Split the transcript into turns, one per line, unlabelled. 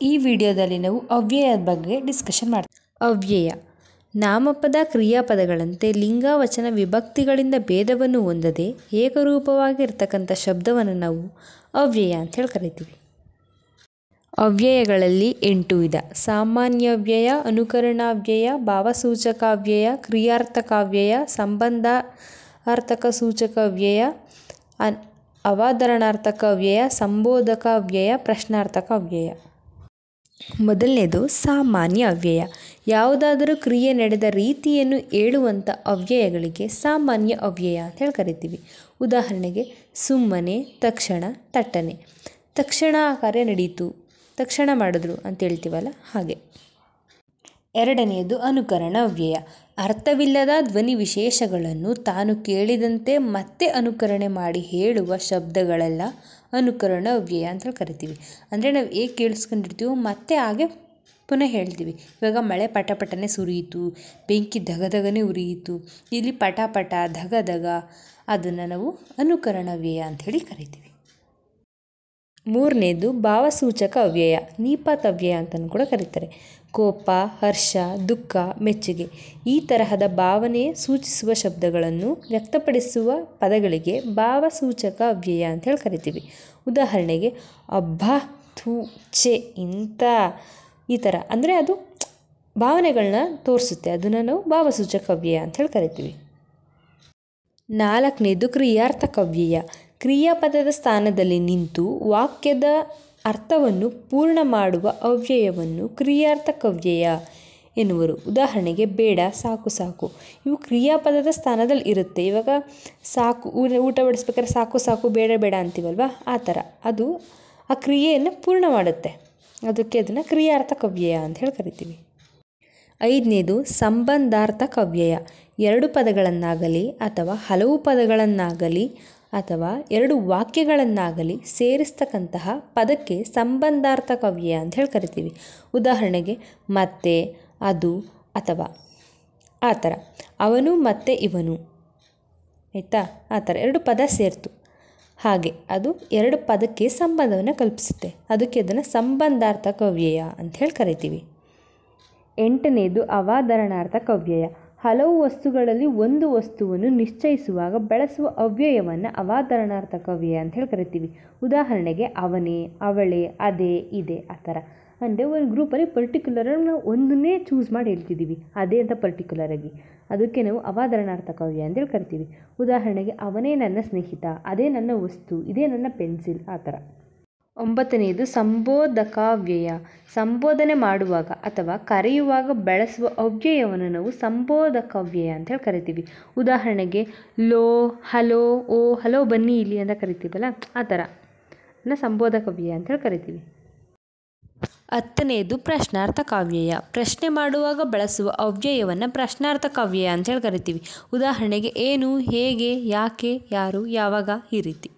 ಈ ವಿಡಿಯೋದಲ್ಲಿ ನಾವು ಅವ್ಯಯದ ಬಗ್ಗೆ ಡಿಸ್ಕಷನ್ ಮಾಡ್ತೀವಿ. ಅವ್ಯಯ ನಾಮಪದ ಕ್ರಿಯಾಪದಗಳಂತೆ ಲಿಂಗ ವಚನ ವಿಭಕ್ತಿಗಳಿಂದ ಭೇದವನ್ನು ಹೊಂದದೆ ಏಕರೂಪವಾಗಿರ್ತಕ್ಕಂಥ ಶಬ್ದವನ್ನು ನಾವು ಅವ್ಯಯ ಅಂತ ಹೇಳಿ ಕರಿತೀವಿ. ಅವ್ಯಯಗಳಲ್ಲಿ 8 ವಿಧ: ಸಾಮಾನ್ಯವ್ಯಯ, ಅನುಕರಣಾವ್ಯಯ, ಭಾವಸೂಚಕಾವ್ಯಯ, ಕ್ರಿಯಾರ್ಥಕಾವ್ಯಯ, ಸಂಬಂಧಾರ್ಥಕ ಸೂಚಕಾವ್ಯಯ, ಅವಾದರಣಾರ್ಥಕ ಅವ್ಯಯ, ಸಂಬೋಧಕ ಅವ್ಯಯ, ಪ್ರಶ್ನಾರ್ಥಕ ಅವ್ಯಯ. ಮೊದಲನೇದು ಸಾಮಾನ್ಯ ಅವ್ಯಯ. ಯಾವುದಾದರೂ ಕ್ರಿಯೆ ನಡೆದ ರೀತಿಯನ್ನು ಹೇಳುವಂಥ ಅವ್ಯಯಗಳಿಗೆ ಸಾಮಾನ್ಯ ಅವ್ಯಯ ಅಂತ ಹೇಳಿ ಕರಿತೀವಿ. ಉದಾಹರಣೆಗೆ ಸುಮ್ಮನೆ, ತಕ್ಷಣ, ತಟ್ಟನೆ. ತಕ್ಷಣ ಆ ಕಾರ್ಯ ನಡೀತು, ತಕ್ಷಣ ಮಾಡಿದ್ರು ಅಂತ ಹೇಳ್ತೀವಲ್ಲ ಹಾಗೆ. ಎರಡನೆಯದು ಅನುಕರಣ ಅವ್ಯಯ. ಅರ್ಥವಿಲ್ಲದ ಧ್ವನಿ ವಿಶೇಷಗಳನ್ನು ತಾನು ಕೇಳಿದಂತೆ ಮತ್ತೆ ಅನುಕರಣೆ ಮಾಡಿ ಹೇಳುವ ಶಬ್ದಗಳೆಲ್ಲ ಅನುಕರಣ ಅವ್ಯಯ ಅಂತ ಕರಿತೀವಿ. ಅಂದರೆ ನಾವು ಹೇಗೆ ಕೇಳಿಸ್ಕೊಂಡಿರ್ತೀವೋ ಮತ್ತೆ ಹಾಗೆ ಪುನಃ ಹೇಳ್ತೀವಿ. ಇವಾಗ ಮಳೆ ಪಟಪಟನೆ ಸುರಿಯಿತು, ಬೆಂಕಿ ಧಗಧಗನೆ ಉರಿಯಿತು, ಇಲ್ಲಿ ಪಟ ಧಗಧಗ, ಅದನ್ನು ನಾವು ಅನುಕರಣ ಅವ್ಯಯ ಅಂಥೇಳಿ ಕರಿತೀವಿ. ಮೂರನೇದು ಭಾವಸೂಚಕ ಅವ್ಯಯ, ನೀಪಾತ್ ಅವ್ಯಯ ಅಂತಲೂ ಕೂಡ ಕರೀತಾರೆ. ಕೋಪ, ಹರ್ಷ, ದುಃಖ, ಮೆಚ್ಚುಗೆ ಈ ತರಹದ ಭಾವನೆ ಸೂಚಿಸುವ ಶಬ್ದಗಳನ್ನು ವ್ಯಕ್ತಪಡಿಸುವ ಪದಗಳಿಗೆ ಭಾವಸೂಚಕ ಅವ್ಯಯ ಅಂತ ಹೇಳಿ ಕರಿತೀವಿ. ಉದಾಹರಣೆಗೆ ಅಬ್ಬಾ, ಥೂ, ಛೆ, ಇಂಥ ಈ ಥರ ಅಂದರೆ ಅದು ಭಾವನೆಗಳನ್ನ ತೋರಿಸುತ್ತೆ, ಅದನ್ನು ನಾವು ಭಾವಸೂಚಕ ಅವ್ಯಯ ಅಂತ ಹೇಳಿ ಕರಿತೀವಿ. ನಾಲ್ಕನೇದು ಕ್ರಿಯಾರ್ಥಕ ಅವ್ಯಯ. ಕ್ರಿಯಾಪದದ ಸ್ಥಾನದಲ್ಲಿ ನಿಂತು ವಾಕ್ಯದ ಅರ್ಥವನ್ನು ಪೂರ್ಣ ಮಾಡುವ ಅವ್ಯಯವನ್ನು ಕ್ರಿಯಾರ್ಥಕ ಅವ್ಯಯ ಎನ್ನುವರು. ಉದಾಹರಣೆಗೆ ಬೇಡ, ಸಾಕು ಸಾಕು ಇವು ಕ್ರಿಯಾಪದದ ಸ್ಥಾನದಲ್ಲಿ ಇರುತ್ತೆ. ಇವಾಗ ಸಾಕು, ಊಟ ಬಡಿಸ್ಬೇಕಾದ್ರೆ ಸಾಕು ಸಾಕು ಬೇಡ ಬೇಡ ಅಂತೀವಲ್ವ, ಆ ಥರ ಅದು ಆ ಕ್ರಿಯೆಯನ್ನು ಪೂರ್ಣ ಮಾಡುತ್ತೆ, ಅದಕ್ಕೆ ಅದನ್ನು ಕ್ರಿಯಾರ್ಥಕ ಅವ್ಯಯ ಅಂತ ಹೇಳಿ ಕರಿತೀವಿ. ಐದನೇದು ಸಂಬಂಧಾರ್ಥಕ ಅವ್ಯಯ. ಎರಡು ಪದಗಳನ್ನಾಗಲಿ ಅಥವಾ ಹಲವು ಪದಗಳನ್ನಾಗಲಿ ಅಥವಾ ಎರಡು ವಾಕ್ಯಗಳನ್ನಾಗಲಿ ಸೇರಿಸ್ತಕ್ಕಂತಹ ಪದಕ್ಕೆ ಸಂಬಂಧಾರ್ಥಕ ಅವ್ಯಯ ಅಂತ ಹೇಳಿ ಕರಿತೀವಿ. ಉದಾಹರಣೆಗೆ ಮತ್ತೆ, ಅದು, ಅಥವಾ ಆ ಥರ. ಅವನು ಮತ್ತು ಇವನು, ಆಯಿತಾ, ಆ ಥರ ಎರಡು ಪದ ಸೇರ್ತು, ಹಾಗೆ ಅದು ಎರಡು ಪದಕ್ಕೆ ಸಂಬಂಧವನ್ನು ಕಲ್ಪಿಸುತ್ತೆ, ಅದಕ್ಕೆ ಅದನ್ನು ಸಂಬಂಧಾರ್ಥಕ ಅವ್ಯಯ ಅಂತ ಹೇಳಿ ಕರಿತೀವಿ. ಎಂಟನೇದು ಅವಾದರಣಾರ್ಥಕ ಅವ್ಯಯ. ಹಲವು ವಸ್ತುಗಳಲ್ಲಿ ಒಂದು ವಸ್ತುವನ್ನು ನಿಶ್ಚಯಿಸುವಾಗ ಬಳಸುವ ಅವ್ಯಯವನ್ನು ಅವಾದರಣಾರ್ಥಕ ಅವ್ಯಯ ಅಂತ ಹೇಳಿ ಕರಿತೀವಿ. ಉದಾಹರಣೆಗೆ ಅವನೇ, ಅವಳೇ, ಅದೇ, ಇದೆ, ಆ ಥರ. ಅಂದರೆ ಒಂದು ಗ್ರೂಪಲ್ಲಿ ಪರ್ಟಿಕ್ಯುಲರಾಗಿ ನಾವು ಒಂದನ್ನೇ ಚೂಸ್ ಮಾಡಿ ಹೇಳ್ತಿದ್ದೀವಿ, ಅದೇ ಅಂತ ಪರ್ಟಿಕ್ಯುಲರಾಗಿ, ಅದಕ್ಕೆ ನಾವು ಅವಾದರಣಾರ್ಥಕ ಅವ್ಯಯ ಅಂತೇಳಿ ಕರಿತೀವಿ. ಉದಾಹರಣೆಗೆ ಅವನೇ ನನ್ನ ಸ್ನೇಹಿತ, ಅದೇ ನನ್ನ ವಸ್ತು, ಇದೇ ನನ್ನ ಪೆನ್ಸಿಲ್, ಆ ಥರ. ಒಂಬತ್ತನೆಯದು ಸಂಬೋಧಕಾವ್ಯಯ. ಸಂಬೋಧನೆ ಮಾಡುವಾಗ ಅಥವಾ ಕರೆಯುವಾಗ ಬಳಸುವ ಅವ್ಯಯವನ್ನು ನಾವು ಸಂಬೋಧಕಾವ್ಯಯ ಅಂತ ಹೇಳಿ ಕರಿತೀವಿ. ಉದಾಹರಣೆಗೆ ಲೋ, ಹಲೋ, ಓ, ಹಲೋ ಬನ್ನಿ ಇಲ್ಲಿ ಅಂತ ಕರಿತೀವಲ್ಲ, ಆ ಥರ ಸಂಬೋಧಕಾವ್ಯಯ ಅಂತ ಹೇಳಿ ಕರಿತೀವಿ. ಹತ್ತನೆಯದು ಪ್ರಶ್ನಾರ್ಥಕಾವ್ಯಯ. ಪ್ರಶ್ನೆ ಮಾಡುವಾಗ ಬಳಸುವ ಅವ್ಯಯವನ್ನು ಪ್ರಶ್ನಾರ್ಥಕಾವ್ಯಯ ಅಂತ ಹೇಳಿ ಕರಿತೀವಿ. ಉದಾಹರಣೆಗೆ ಏನು, ಹೇಗೆ, ಯಾಕೆ, ಯಾರು, ಯಾವಾಗ, ಈ ರೀತಿ.